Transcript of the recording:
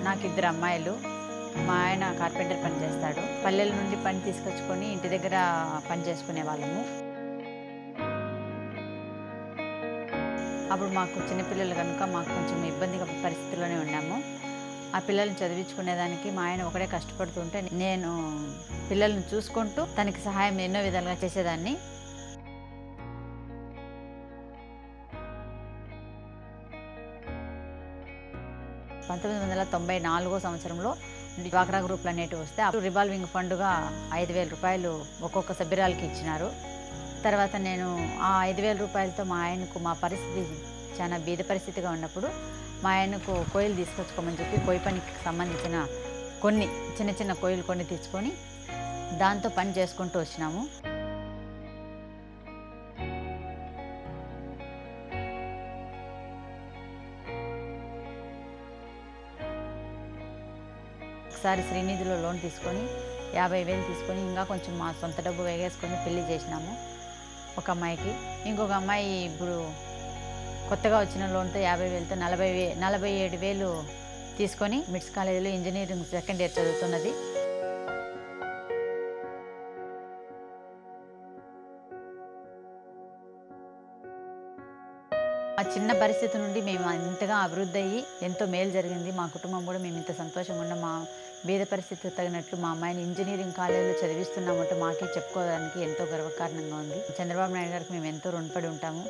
నాకు ఇద్దరు అమ్మాయిలు. మా ఆయన కార్పెంటర్ పని చేస్తాడు. పల్లెల నుండి పని తీసుకొచ్చుకొని ఇంటి దగ్గర పని చేసుకునే వాళ్ళము. అప్పుడు మాకు చిన్నపిల్లలు కనుక మాకు కొంచెం ఇబ్బందిగా పరిస్థితుల్లోనే ఉన్నాము. ఆ పిల్లల్ని చదివించుకునేదానికి మా ఆయన ఒకడే కష్టపడుతుంటే నేను పిల్లల్ని చూసుకుంటూ తనకి సహాయం ఎన్నో విధాలుగా చేసేదాన్ని. సంవత్సరంలో డ్వాక్రా గ్రూప్లు అనేటివి వస్తే అప్పుడు రివాల్వింగ్ ఫండ్గా 5,000 రూపాయలు ఒక్కొక్క సభ్యురాలకి ఇచ్చినారు. తర్వాత నేను ఆ 5,000 రూపాయలతో మా ఆయనకు మా పరిస్థితి చాలా బీద పరిస్థితిగా ఉన్నప్పుడు మా ఆయనకు కోయిలు తీసుకొచ్చుకోమని చెప్పి కోయి పనికి సంబంధించిన కొన్ని చిన్న చిన్న కోయిలు కొన్ని తెచ్చుకొని దాంతో పని చేసుకుంటూ వచ్చినాము. ఒకసారి శ్రీనిధిలో లోన్ తీసుకొని 50,000 తీసుకొని ఇంకా కొంచెం మా సొంత డబ్బు వేగేసుకొని పెళ్లి చేసినాము ఒక అమ్మాయికి. ఇంకొక అమ్మాయి ఇప్పుడు కొత్తగా వచ్చిన లోన్తో 50,000తో 47,000 తీసుకొని మిడ్స్ కాలేజీలో ఇంజనీరింగ్ సెకండ్ ఇయర్ చదువుతున్నది. ఆ చిన్న పరిస్థితి నుండి మేము ఇంతగా అభివృద్ధి అయ్యి ఎంతో మేలు జరిగింది. మా కుటుంబం కూడా మేము ఇంత సంతోషంగా ఉన్నాం. మా బీద పరిస్థితికి తగినట్లు మా అమ్మాయిని ఇంజనీరింగ్ కాలేజీలో చదివిస్తున్నామంటే మాకే చెప్పుకోవడానికి ఎంతో గర్వకారణంగా ఉంది. చంద్రబాబు నాయుడు గారికి మేము ఎంతో రుణపడి ఉంటాము.